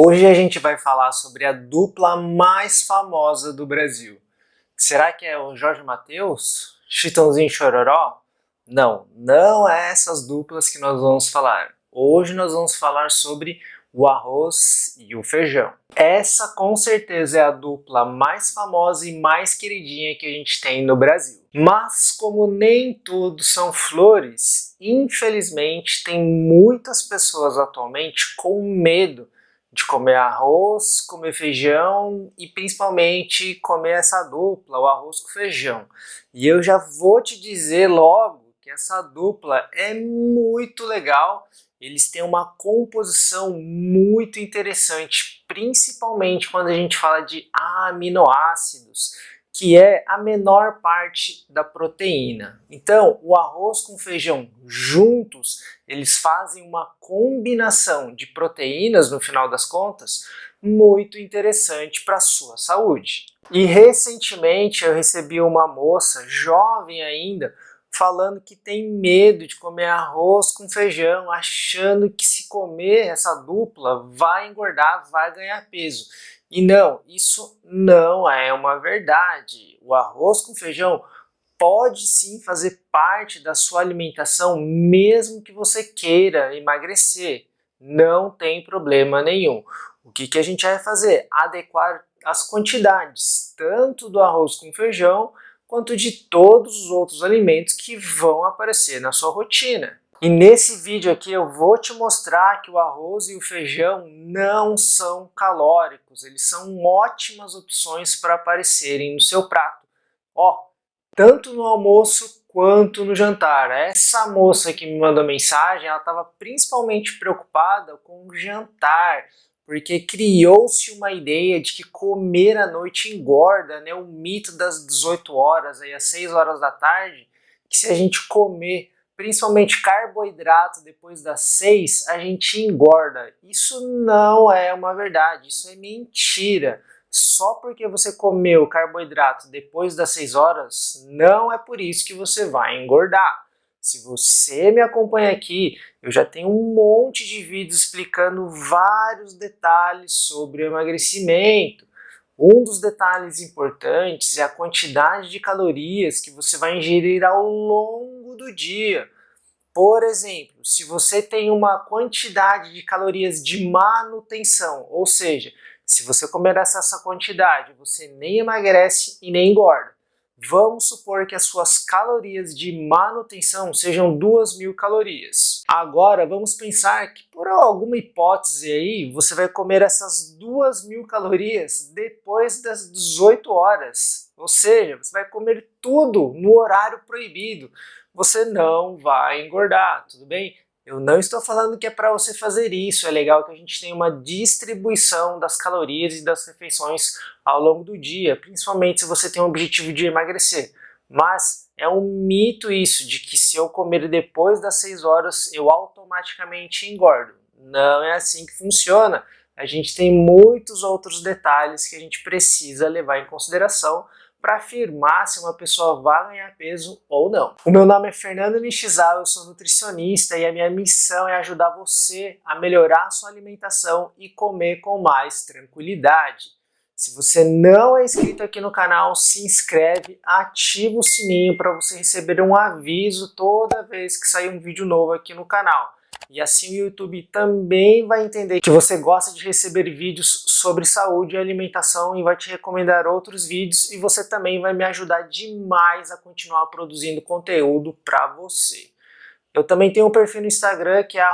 Hoje a gente vai falar sobre a dupla mais famosa do Brasil. Será que é o Jorge Mateus? Chitãozinho e Chororó? Não, não é essas duplas que nós vamos falar. Hoje nós vamos falar sobre o arroz e o feijão. Essa com certeza é a dupla mais famosa e mais queridinha que a gente tem no Brasil. Mas como nem tudo são flores, infelizmente tem muitas pessoas atualmente com medo de comer arroz, comer feijão e principalmente comer essa dupla, o arroz com feijão. E eu já vou te dizer logo que essa dupla é muito legal, eles têm uma composição muito interessante, principalmente quando a gente fala de aminoácidos, que é a menor parte da proteína. Então, o arroz com feijão juntos, eles fazem uma combinação de proteínas, no final das contas, muito interessante para a sua saúde. E recentemente eu recebi uma moça, jovem ainda, falando que tem medo de comer arroz com feijão, achando que se comer essa dupla vai engordar, vai ganhar peso. E não, isso não é uma verdade. O arroz com feijão pode sim fazer parte da sua alimentação, mesmo que você queira emagrecer. Não tem problema nenhum. O que a gente vai fazer? Adequar as quantidades, tanto do arroz com feijão, quanto de todos os outros alimentos que vão aparecer na sua rotina. E nesse vídeo aqui eu vou te mostrar que o arroz e o feijão não são calóricos, eles são ótimas opções para aparecerem no seu prato. Ó, tanto no almoço quanto no jantar. Essa moça que me mandou mensagem, ela estava principalmente preocupada com o jantar, porque criou-se uma ideia de que comer à noite engorda, né? O mito das 18 horas, aí às 6 horas da tarde, que se a gente comer principalmente carboidrato depois das 6, a gente engorda. Isso não é uma verdade, isso é mentira. Só porque você comeu carboidrato depois das 6 horas, não é por isso que você vai engordar. Se você me acompanha aqui, eu já tenho um monte de vídeos explicando vários detalhes sobre o emagrecimento. Um dos detalhes importantes é a quantidade de calorias que você vai ingerir ao longo do dia. Por exemplo, se você tem uma quantidade de calorias de manutenção, ou seja, se você comer essa quantidade, você nem emagrece e nem engorda. Vamos supor que as suas calorias de manutenção sejam 2.000 calorias. Agora vamos pensar que por alguma hipótese aí, você vai comer essas 2.000 calorias depois das 18 horas. Ou seja, você vai comer tudo no horário proibido. Você não vai engordar, tudo bem? Eu não estou falando que é para você fazer isso, é legal que a gente tenha uma distribuição das calorias e das refeições ao longo do dia, principalmente se você tem o objetivo de emagrecer. Mas é um mito isso, de que se eu comer depois das 6 horas, eu automaticamente engordo. Não é assim que funciona. A gente tem muitos outros detalhes que a gente precisa levar em consideração para afirmar se uma pessoa vai ganhar peso ou não. O meu nome é Fernando Nishizawa, eu sou nutricionista e a minha missão é ajudar você a melhorar a sua alimentação e comer com mais tranquilidade. Se você não é inscrito aqui no canal, se inscreve, ativa o sininho para você receber um aviso toda vez que sair um vídeo novo aqui no canal. E assim o YouTube também vai entender que você gosta de receber vídeos sobre saúde e alimentação e vai te recomendar outros vídeos, e você também vai me ajudar demais a continuar produzindo conteúdo para você. Eu também tenho um perfil no Instagram que é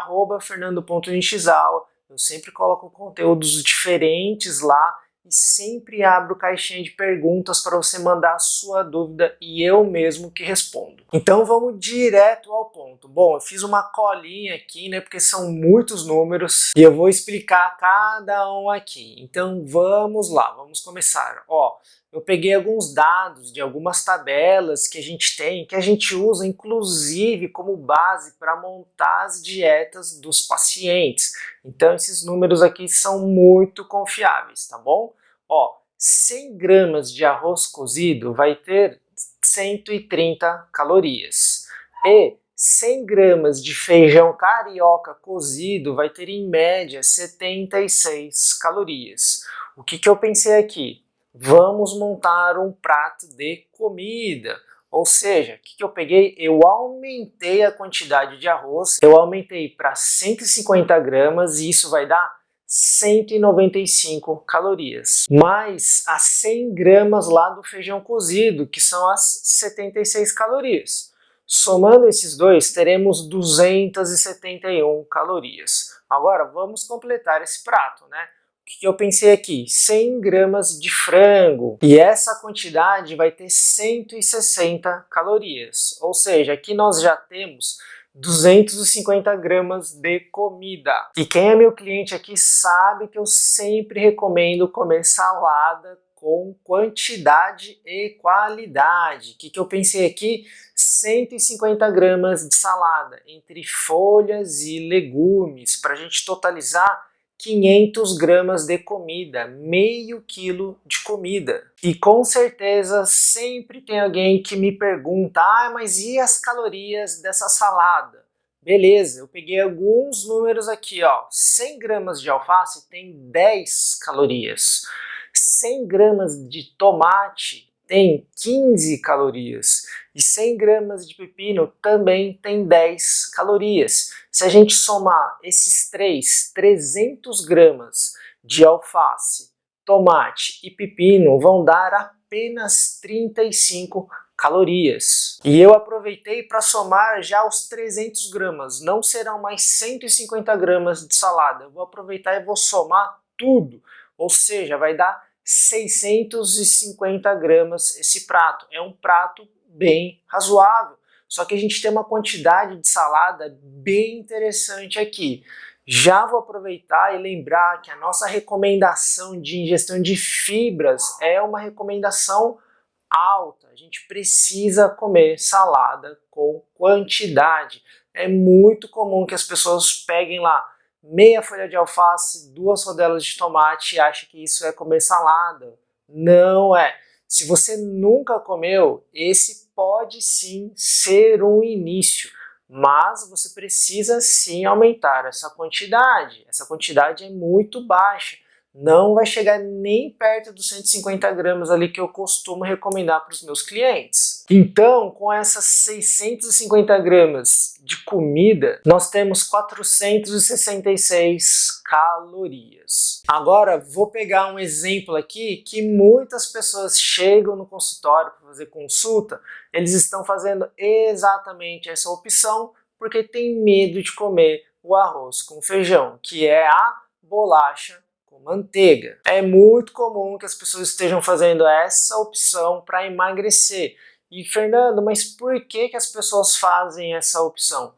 @fernando.nishizawa. Eu sempre coloco conteúdos diferentes lá e sempre abro caixinha de perguntas para você mandar a sua dúvida e eu mesmo que respondo. Então vamos direto ao ponto. Bom, eu fiz uma colinha aqui, né, porque são muitos números e eu vou explicar cada um aqui. Então vamos lá, vamos começar. Ó, eu peguei alguns dados de algumas tabelas que a gente tem, que a gente usa inclusive como base para montar as dietas dos pacientes. Então esses números aqui são muito confiáveis, tá bom? Ó, 100 gramas de arroz cozido vai ter 130 calorias. E 100 gramas de feijão carioca cozido vai ter em média 76 calorias. O que eu pensei aqui? Vamos montar um prato de comida. Ou seja, o que eu peguei? Eu aumentei a quantidade de arroz, eu aumentei para 150 gramas e isso vai dar 195 calorias. Mais as 100 gramas lá do feijão cozido, que são as 76 calorias. Somando esses dois, teremos 271 calorias. Agora, vamos completar esse prato, né? O que eu pensei aqui? 100 gramas de frango. E essa quantidade vai ter 160 calorias. Ou seja, aqui nós já temos 250 gramas de comida. E quem é meu cliente aqui sabe que eu sempre recomendo comer salada com quantidade e qualidade. O que eu pensei aqui? 150 gramas de salada entre folhas e legumes, para a gente totalizar 500 gramas de comida, meio quilo de comida. E com certeza sempre tem alguém que me pergunta, mas e as calorias dessa salada? Beleza, eu peguei alguns números aqui, ó. 100 gramas de alface tem 10 calorias. 100 gramas de tomate tem 15 calorias. E 100 gramas de pepino também tem 10 calorias. Se a gente somar esses 300 gramas de alface, tomate e pepino vão dar apenas 35 calorias. E eu aproveitei para somar já os 300 gramas. Não serão mais 150 gramas de salada. Eu vou aproveitar e vou somar tudo. Ou seja, vai dar 650 gramas esse prato. É um prato bem razoável. Só que a gente tem uma quantidade de salada bem interessante aqui. Já vou aproveitar e lembrar que a nossa recomendação de ingestão de fibras é uma recomendação alta. A gente precisa comer salada com quantidade. É muito comum que as pessoas peguem lá meia folha de alface, 2 rodelas de tomate e achem que isso é comer salada. Não é. Se você nunca comeu, esse pode sim ser um início, mas você precisa sim aumentar essa quantidade. Essa quantidade é muito baixa. Não vai chegar nem perto dos 150 gramas ali que eu costumo recomendar para os meus clientes. Então, com essas 650 gramas de comida, nós temos 466 calorias. Agora, vou pegar um exemplo aqui que muitas pessoas chegam no consultório para fazer consulta, eles estão fazendo exatamente essa opção porque tem medo de comer o arroz com feijão, que é a bolacha com manteiga. É muito comum que as pessoas estejam fazendo essa opção para emagrecer. E Fernando, mas por que as pessoas fazem essa opção?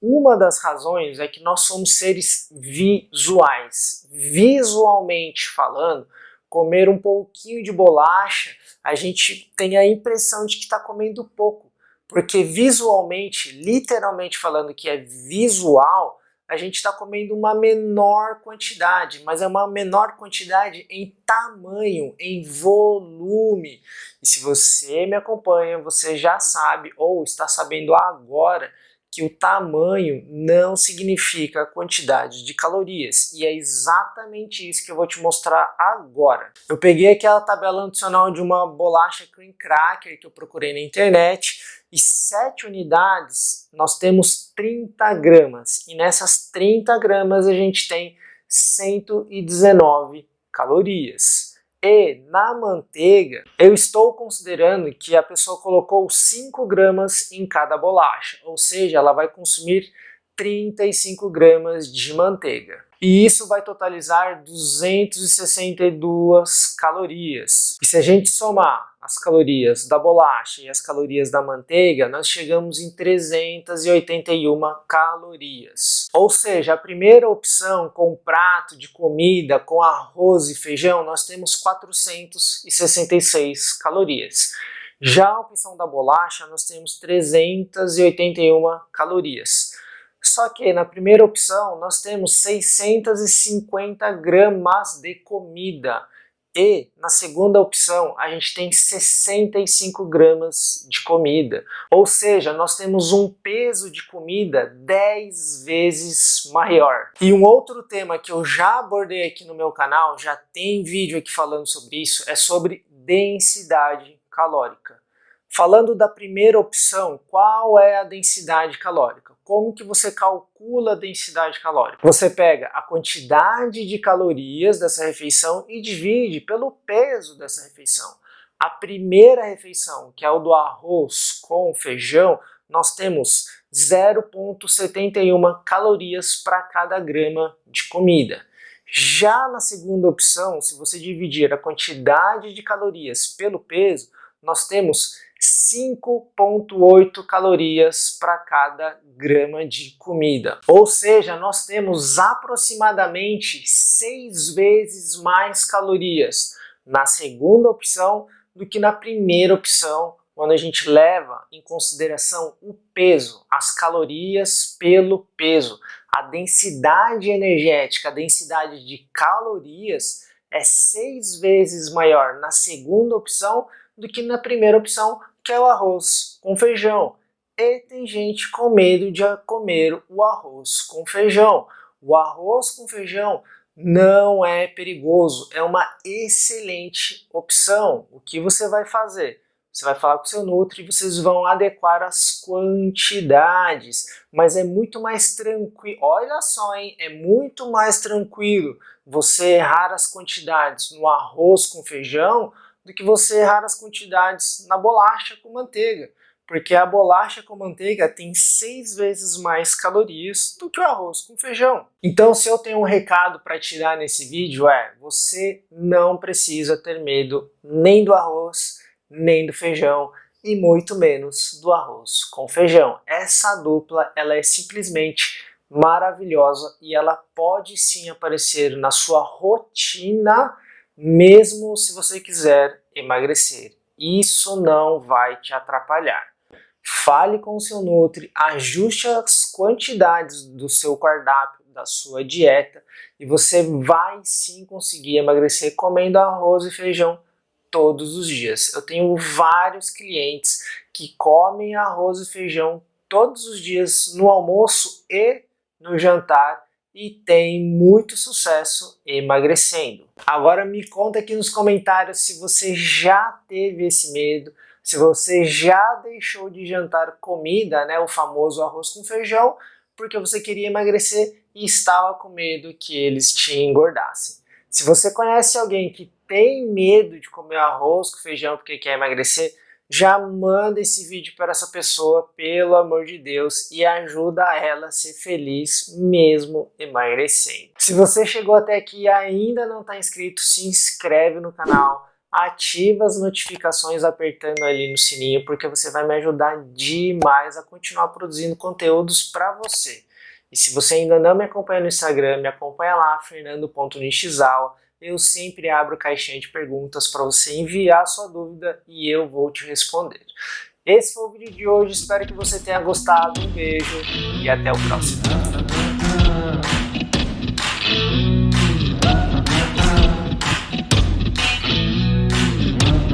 Uma das razões é que nós somos seres visuais. Visualmente falando, comer um pouquinho de bolacha, a gente tem a impressão de que está comendo pouco. Porque visualmente, literalmente falando que é visual, a gente está comendo uma menor quantidade, mas é uma menor quantidade em tamanho, em volume. E se você me acompanha, você já sabe ou está sabendo agora que o tamanho não significa a quantidade de calorias. E é exatamente isso que eu vou te mostrar agora. Eu peguei aquela tabela nutricional de uma bolacha cream cracker que eu procurei na internet e 7 unidades nós temos 30 gramas. E nessas 30 gramas a gente tem 119 calorias. E na manteiga, eu estou considerando que a pessoa colocou 5 gramas em cada bolacha, ou seja, ela vai consumir 35 gramas de manteiga. E isso vai totalizar 262 calorias. E se a gente somar as calorias da bolacha e as calorias da manteiga, nós chegamos em 381 calorias. Ou seja, a primeira opção com prato de comida, com arroz e feijão, nós temos 466 calorias. Já a opção da bolacha, nós temos 381 calorias. Só que na primeira opção nós temos 650 gramas de comida E na segunda opção, a gente tem 65 gramas de comida. Ou seja, nós temos um peso de comida 10 vezes maior. E um outro tema que eu já abordei aqui no meu canal, já tem vídeo aqui falando sobre isso, é sobre densidade calórica. Falando da primeira opção, qual é a densidade calórica? Como que você calcula a densidade calórica? Você pega a quantidade de calorias dessa refeição e divide pelo peso dessa refeição. A primeira refeição, que é o do arroz com feijão, nós temos 0,71 calorias para cada grama de comida. Já na segunda opção, se você dividir a quantidade de calorias pelo peso, nós temos 5,8 calorias para cada grama de comida. Ou seja, nós temos aproximadamente 6 vezes mais calorias na segunda opção do que na primeira opção, quando a gente leva em consideração o peso, as calorias pelo peso. A densidade energética, a densidade de calorias é 6 vezes maior na segunda opção do que na primeira opção, que é o arroz com feijão. E tem gente com medo de comer o arroz com feijão. O arroz com feijão não é perigoso, é uma excelente opção. O que você vai fazer? Você vai falar com o seu nutri e vocês vão adequar as quantidades, mas é muito mais tranquilo. Olha só, hein? É muito mais tranquilo você errar as quantidades no arroz com feijão do que você errar as quantidades na bolacha com manteiga, porque a bolacha com manteiga tem 6 vezes mais calorias do que o arroz com feijão. Então, se eu tenho um recado para te dar nesse vídeo você não precisa ter medo nem do arroz, nem do feijão e muito menos do arroz com feijão. Essa dupla, ela é simplesmente maravilhosa e ela pode sim aparecer na sua rotina, mesmo se você quiser emagrecer. Isso não vai te atrapalhar. Fale com o seu nutri, ajuste as quantidades do seu cardápio, da sua dieta, e você vai sim conseguir emagrecer comendo arroz e feijão todos os dias. Eu tenho vários clientes que comem arroz e feijão todos os dias no almoço e no jantar, e tem muito sucesso emagrecendo. Agora me conta aqui nos comentários se você já teve esse medo, se você já deixou de jantar comida, o famoso arroz com feijão, porque você queria emagrecer e estava com medo que eles te engordassem. Se você conhece alguém que tem medo de comer arroz com feijão porque quer emagrecer, já manda esse vídeo para essa pessoa, pelo amor de Deus, e ajuda ela a ser feliz mesmo emagrecendo. Se você chegou até aqui e ainda não está inscrito, se inscreve no canal, ativa as notificações apertando ali no sininho, porque você vai me ajudar demais a continuar produzindo conteúdos para você. E se você ainda não me acompanha no Instagram, me acompanha lá, fernando.nishizawa. Eu sempre abro caixinha de perguntas para você enviar a sua dúvida e eu vou te responder. Esse foi o vídeo de hoje, espero que você tenha gostado. Um beijo e até o próximo.